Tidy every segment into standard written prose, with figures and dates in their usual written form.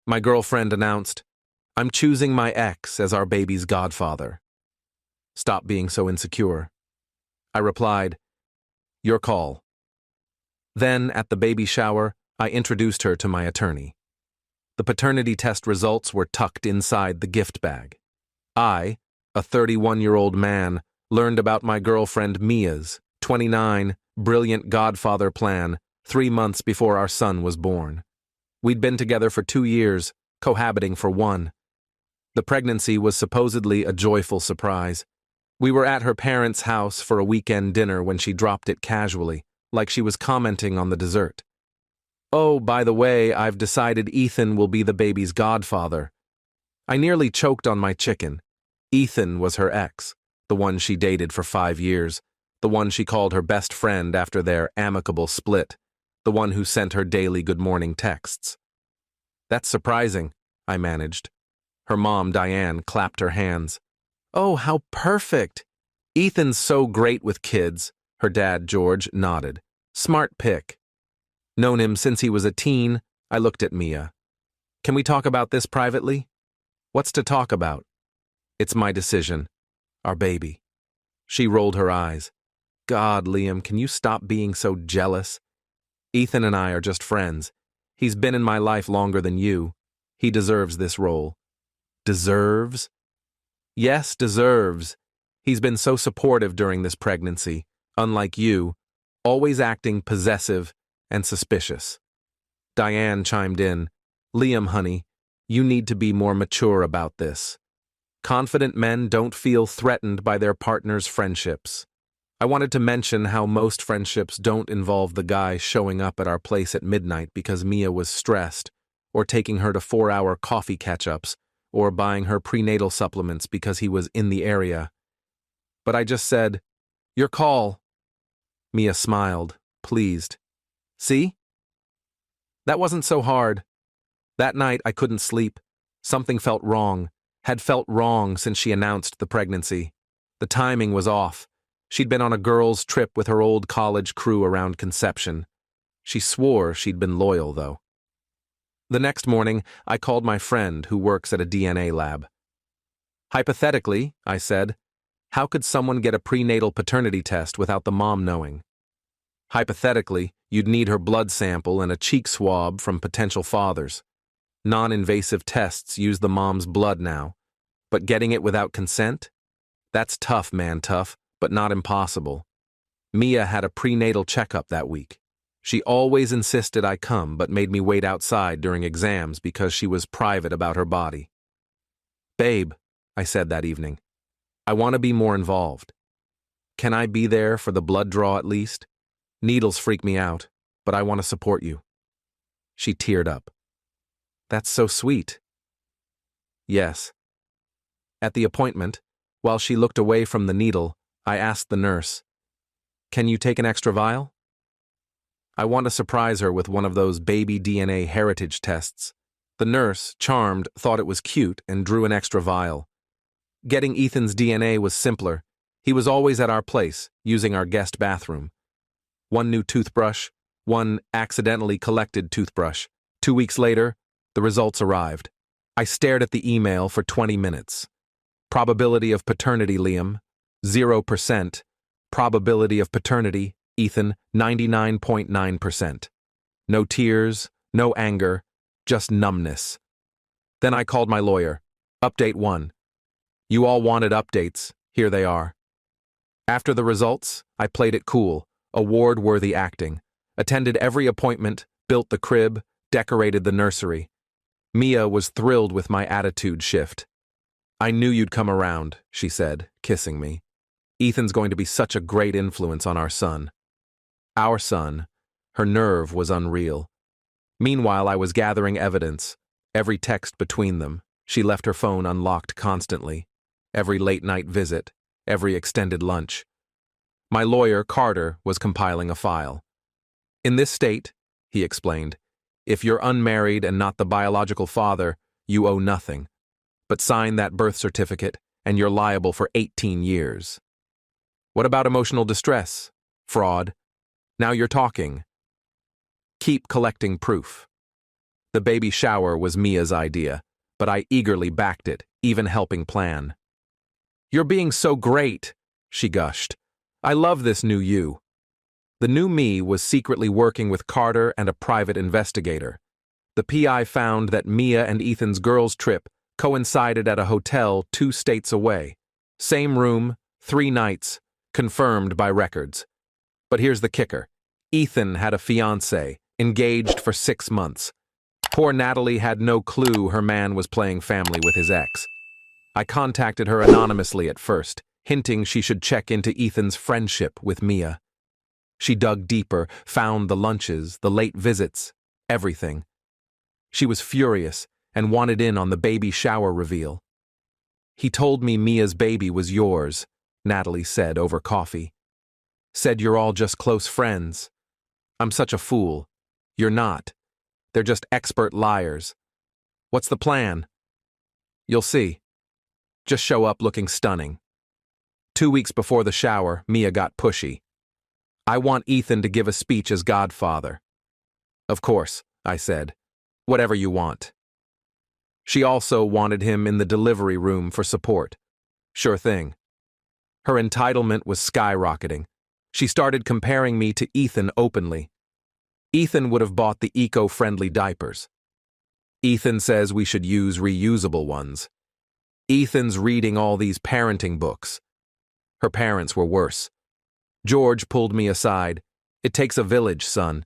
My girlfriend announced, "I'm choosing my ex as our baby's godfather." Stop being so insecure. I replied, "Your call." Then, at the baby shower, I introduced her to my attorney. The paternity test results were tucked inside the gift bag. I, a 31-year-old man, learned about my girlfriend Mia's 29, brilliant godfather plan 3 months before our son was born. We'd been together for 2 years, cohabiting for 1. The pregnancy was supposedly a joyful surprise. We were at her parents' house for a weekend dinner when she dropped it casually, like she was commenting on the dessert. "Oh, by the way, I've decided Ethan will be the baby's godfather." I nearly choked on my chicken. Ethan was her ex, the one she dated for 5 years, the one she called her best friend after their amicable split, the one who sent her daily good morning texts. "That's surprising," I managed. Her mom, Diane, clapped her hands. "Oh, how perfect! Ethan's so great with kids." Her dad, George, nodded. "Smart pick." Known him since he was a teen, I looked at Mia. "Can we talk about this privately?" "What's to talk about?" "It's my decision. Our baby." She rolled her eyes. "God, Liam, can you stop being so jealous? Ethan and I are just friends. He's been in my life longer than you. He deserves this role." "Deserves?" "Yes, deserves. He's been so supportive during this pregnancy, unlike you, always acting possessive and suspicious." Diane chimed in, "Liam, honey, you need to be more mature about this. Confident men don't feel threatened by their partner's friendships." I wanted to mention how most friendships don't involve the guy showing up at our place at midnight because Mia was stressed, or taking her to 4-hour coffee catch-ups, or buying her prenatal supplements because he was in the area. But I just said, "Your call." Mia smiled, pleased. "See? That wasn't so hard." That night I couldn't sleep. Something felt wrong, had felt wrong since she announced the pregnancy. The timing was off. She'd been on a girls' trip with her old college crew around conception. She swore she'd been loyal, though. The next morning, I called my friend who works at a DNA lab. "Hypothetically," I said, "how could someone get a prenatal paternity test without the mom knowing?" "Hypothetically, you'd need her blood sample and a cheek swab from potential fathers. Non-invasive tests use the mom's blood now. But getting it without consent? That's tough, man, tough, but not impossible." Mia had a prenatal checkup that week. She always insisted I come, but made me wait outside during exams because she was private about her body. "Babe," I said that evening, "I want to be more involved. Can I be there for the blood draw at least? Needles freak me out, but I want to support you." She teared up. "That's so sweet." Yes. At the appointment, while she looked away from the needle, I asked the nurse, "Can you take an extra vial?" I want to surprise her with one of those baby DNA heritage tests. The nurse, charmed, thought it was cute and drew an extra vial. Getting Ethan's DNA was simpler. He was always at our place, using our guest bathroom. 1 new toothbrush, 1 accidentally collected toothbrush. 2 weeks later, the results arrived. I stared at the email for 20 minutes. Probability of paternity, Liam, 0%. Probability of paternity, Ethan, 99.9%. No tears, no anger, just numbness. Then I called my lawyer. Update 1. You all wanted updates. Here they are. After the results, I played it cool, award-worthy acting. Attended every appointment, built the crib, decorated the nursery. Mia was thrilled with my attitude shift. "I knew you'd come around," she said, kissing me. "Ethan's going to be such a great influence on our son." Our son. Her nerve was unreal. Meanwhile, I was gathering evidence. Every text between them. She left her phone unlocked constantly. Every late-night visit. Every extended lunch. My lawyer, Carter, was compiling a file. "In this state," he explained, "if you're unmarried and not the biological father, you owe nothing. But sign that birth certificate, and you're liable for 18 years. What about emotional distress? Fraud? Now you're talking. Keep collecting proof." The baby shower was Mia's idea, but I eagerly backed it, even helping plan. "You're being so great," she gushed. "I love this new you." The new me was secretly working with Carter and a private investigator. The PI found that Mia and Ethan's girls' trip coincided at a hotel 2 states away. Same room, 3 nights, confirmed by records. But here's the kicker. Ethan had a fiancée, engaged for 6 months. Poor Natalie had no clue her man was playing family with his ex. I contacted her anonymously at first, hinting she should check into Ethan's friendship with Mia. She dug deeper, found the lunches, the late visits, everything. She was furious and wanted in on the baby shower reveal. "He told me Mia's baby was yours," Natalie said over coffee. "Said you're all just close friends. I'm such a fool. You're not. They're just expert liars. What's the plan?" "You'll see. Just show up looking stunning." 2 weeks before the shower, Mia got pushy. "I want Ethan to give a speech as godfather." "Of course," I said. "Whatever you want." She also wanted him in the delivery room for support. Sure thing. Her entitlement was skyrocketing. She started comparing me to Ethan openly. Ethan would have bought the eco-friendly diapers. Ethan says we should use reusable ones. Ethan's reading all these parenting books. Her parents were worse. George pulled me aside. "It takes a village, son.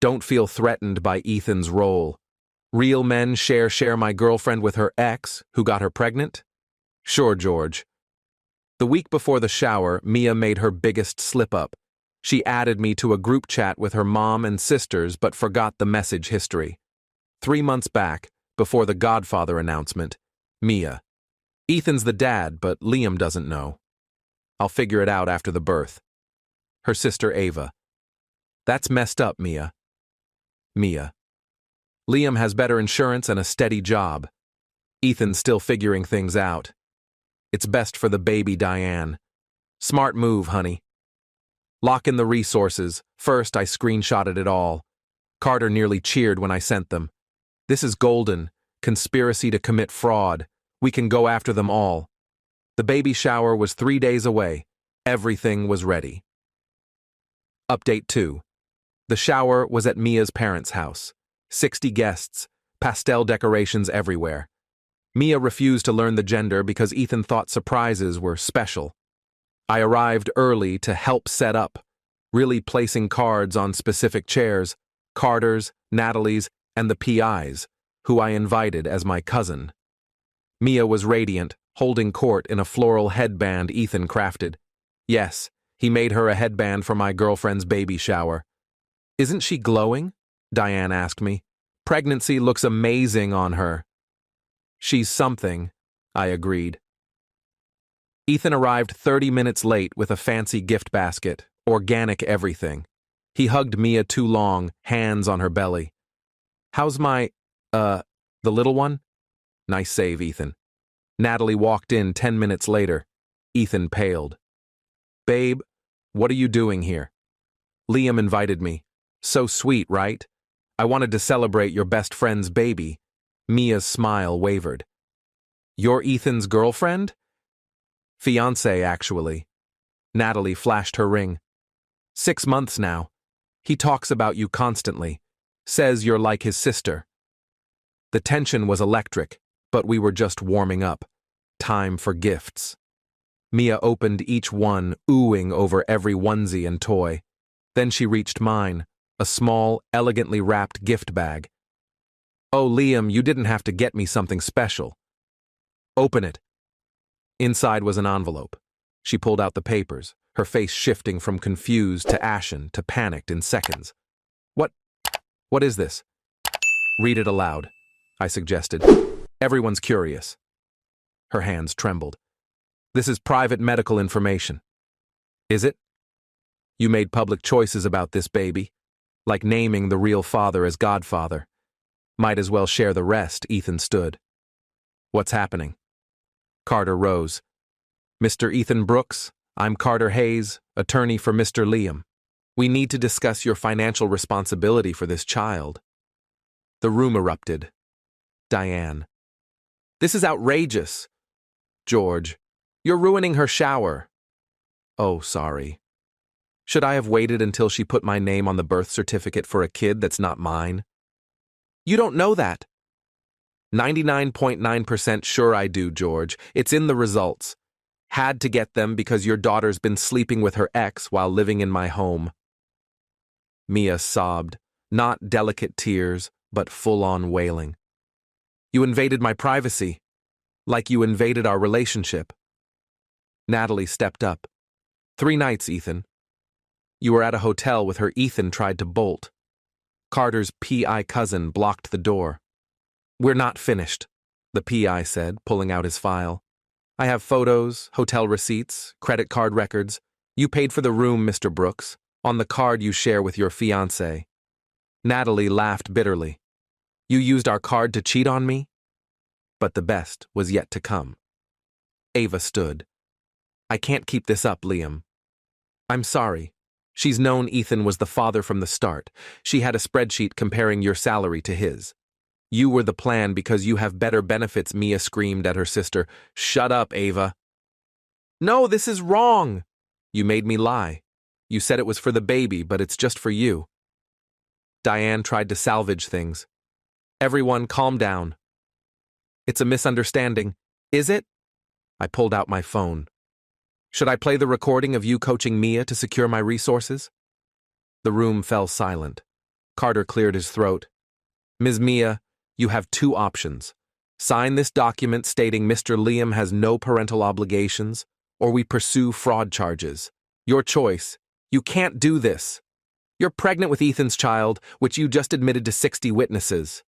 Don't feel threatened by Ethan's role. Real men share my girlfriend with her ex, who got her pregnant?" "Sure, George." The week before the shower, Mia made her biggest slip-up. She added me to a group chat with her mom and sisters but forgot the message history. 3 months back, before the Godfather announcement, Mia. "Ethan's the dad, but Liam doesn't know. I'll figure it out after the birth." Her sister Ava. "That's messed up, Mia." Mia. "Liam has better insurance and a steady job. Ethan's still figuring things out. It's best for the baby, Diane. Smart move, honey. Lock in the resources. First, I screenshotted it all. Carter nearly cheered when I sent them. This is golden. Conspiracy to commit fraud. We can go after them all. The baby shower was 3 days away. Everything was ready. Update 2. The shower was at Mia's parents' house. 60 guests, pastel decorations everywhere. Mia refused to learn the gender because Ethan thought surprises were special. I arrived early to help set up, really placing cards on specific chairs, Carter's, Natalie's, and the PI's, who I invited as my cousin. Mia was radiant, holding court in a floral headband Ethan crafted. Yes, he made her a headband for my girlfriend's baby shower. "Isn't she glowing?" Diane asked me. "Pregnancy looks amazing on her." "She's something," I agreed. Ethan arrived 30 minutes late with a fancy gift basket, organic everything. He hugged Mia too long, hands on her belly. "How's the little one?" "Nice save, Ethan." Natalie walked in 10 minutes later. Ethan paled. "Babe, what are you doing here?" "Liam invited me. So sweet, right? I wanted to celebrate your best friend's baby." Mia's smile wavered. "You're Ethan's girlfriend?" "Fiancé, actually." Natalie flashed her ring. 6 months now. He talks about you constantly. Says you're like his sister." The tension was electric, but we were just warming up. Time for gifts. Mia opened each one, oohing over every onesie and toy. Then she reached mine, a small, elegantly wrapped gift bag. "Oh, Liam, you didn't have to get me something special." "Open it." Inside was an envelope. She pulled out the papers, her face shifting from confused to ashen to panicked in seconds. What is this?" "Read it aloud," I suggested. "Everyone's curious." Her hands trembled. "This is private medical information." "Is it? You made public choices about this baby, like naming the real father as godfather. Might as well share the rest." Ethan stood. "What's happening?" Carter rose. "Mr. Ethan Brooks, I'm Carter Hayes, attorney for Mr. Liam. We need to discuss your financial responsibility for this child." The room erupted. Diane. This is outrageous. George. You're ruining her shower. Oh, sorry. Should I have waited until she put my name on the birth certificate for a kid that's not mine? You don't know that. 99.9% sure I do, George. It's in the results. Had to get them because your daughter's been sleeping with her ex while living in my home. Mia sobbed, not delicate tears, but full-on wailing. You invaded my privacy, like you invaded our relationship. Natalie stepped up. 3 nights, Ethan. You were at a hotel with her. Ethan tried to bolt. Carter's PI cousin blocked the door. We're not finished, the PI said, pulling out his file. I have photos, hotel receipts, credit card records. You paid for the room, Mr. Brooks, on the card you share with your fiancé. Natalie laughed bitterly. You used our card to cheat on me? But the best was yet to come. Ava stood. I can't keep this up, Liam. I'm sorry. She's known Ethan was the father from the start. She had a spreadsheet comparing your salary to his. You were the plan because you have better benefits, Mia screamed at her sister. Shut up, Ava. No, this is wrong. You made me lie. You said it was for the baby, but it's just for you. Diane tried to salvage things. Everyone, calm down. It's a misunderstanding. Is it? I pulled out my phone. Should I play the recording of you coaching Mia to secure my resources? The room fell silent. Carter cleared his throat. Ms. Mia, you have 2 options. Sign this document stating Mr. Liam has no parental obligations, or we pursue fraud charges. Your choice. You can't do this. You're pregnant with Ethan's child, which you just admitted to 60 witnesses.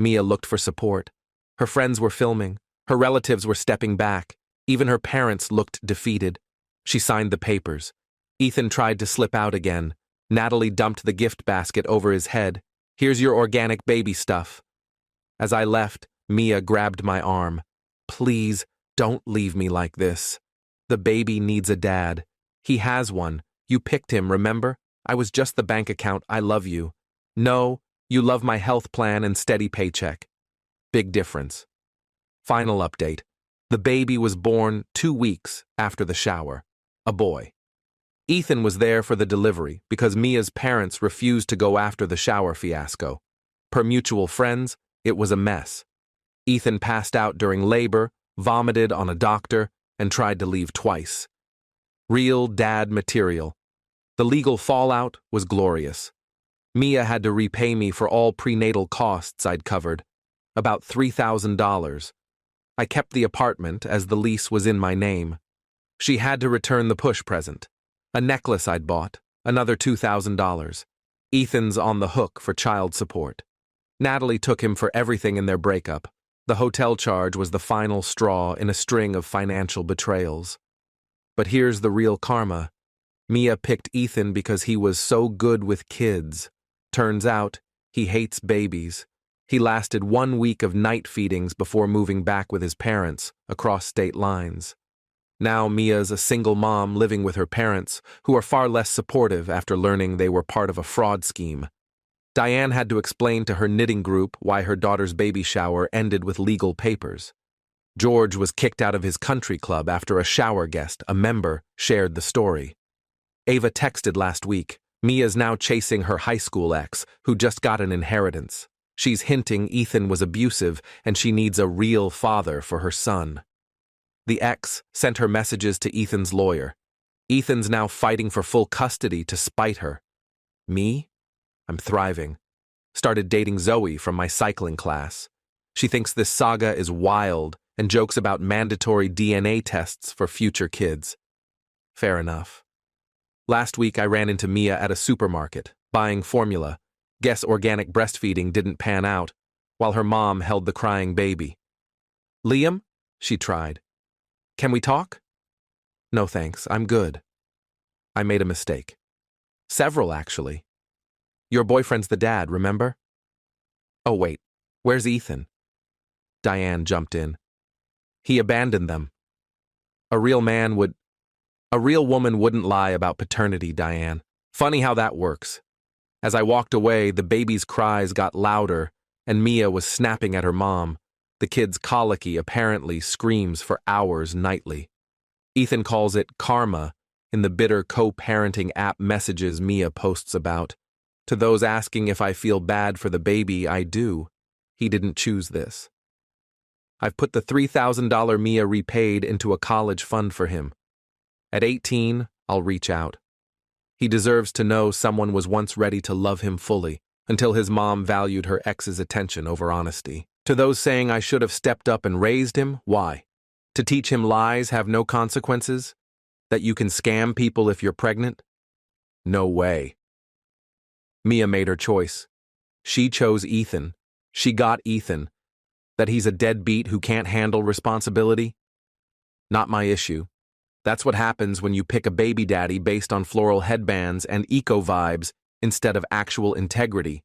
Mia looked for support. Her friends were filming. Her relatives were stepping back. Even her parents looked defeated. She signed the papers. Ethan tried to slip out again. Natalie dumped the gift basket over his head. Here's your organic baby stuff. As I left, Mia grabbed my arm. Please, don't leave me like this. The baby needs a dad. He has one. You picked him, remember? I was just the bank account. I love you. No, you love my health plan and steady paycheck. Big difference. Final update. The baby was born 2 weeks after the shower. A boy. Ethan was there for the delivery because Mia's parents refused to go after the shower fiasco. Per mutual friends, it was a mess. Ethan passed out during labor, vomited on a doctor, and tried to leave twice. Real dad material. The legal fallout was glorious. Mia had to repay me for all prenatal costs I'd covered, about $3,000. I kept the apartment as the lease was in my name. She had to return the push present, a necklace I'd bought, another $2,000. Ethan's on the hook for child support. Natalie took him for everything in their breakup. The hotel charge was the final straw in a string of financial betrayals. But here's the real karma. Mia picked Ethan because he was so good with kids. Turns out, he hates babies. He lasted 1 week of night feedings before moving back with his parents across state lines. Now Mia's a single mom living with her parents, who are far less supportive after learning they were part of a fraud scheme. Diane had to explain to her knitting group why her daughter's baby shower ended with legal papers. George was kicked out of his country club after a shower guest, a member, shared the story. Ava texted last week. Mia's now chasing her high school ex, who just got an inheritance. She's hinting Ethan was abusive and she needs a real father for her son. The ex sent her messages to Ethan's lawyer. Ethan's now fighting for full custody to spite her. Me? I'm thriving. Started dating Zoe from my cycling class. She thinks this saga is wild and jokes about mandatory DNA tests for future kids. Fair enough. Last week I ran into Mia at a supermarket, buying formula. Guess organic breastfeeding didn't pan out, while her mom held the crying baby. Liam? She tried. Can we talk? No thanks, I'm good. I made a mistake. Several, actually. Your boyfriend's the dad, remember? Oh wait, where's Ethan? Diane jumped in. He abandoned them. A real woman wouldn't lie about paternity, Diane. Funny how that works. As I walked away, the baby's cries got louder, and Mia was snapping at her mom. The kid's colicky apparently screams for hours nightly. Ethan calls it karma in the bitter co-parenting app messages Mia posts about. To those asking if I feel bad for the baby, I do. He didn't choose this. I've put the $3,000 Mia repaid into a college fund for him. At 18, I'll reach out. He deserves to know someone was once ready to love him fully, until his mom valued her ex's attention over honesty. To those saying I should have stepped up and raised him, why? To teach him lies have no consequences? That you can scam people if you're pregnant? No way. Mia made her choice. She chose Ethan. She got Ethan. That he's a deadbeat who can't handle responsibility? Not my issue. That's what happens when you pick a baby daddy based on floral headbands and eco vibes instead of actual integrity.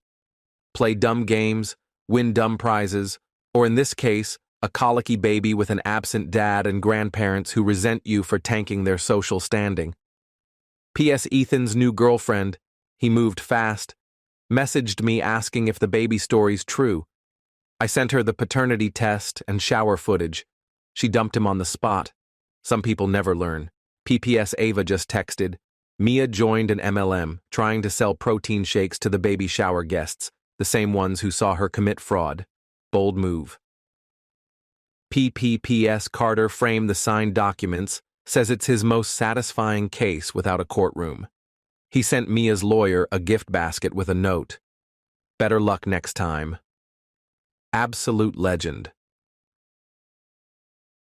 Play dumb games, win dumb prizes, or in this case, a colicky baby with an absent dad and grandparents who resent you for tanking their social standing. P.S. Ethan's new girlfriend, he moved fast, messaged me asking if the baby story's true. I sent her the paternity test and shower footage. She dumped him on the spot. Some people never learn. PPS Ava just texted, Mia joined an MLM, trying to sell protein shakes to the baby shower guests, the same ones who saw her commit fraud. Bold move. PPPS Carter framed the signed documents, says it's his most satisfying case without a courtroom. He sent Mia's lawyer a gift basket with a note. Better luck next time. Absolute legend.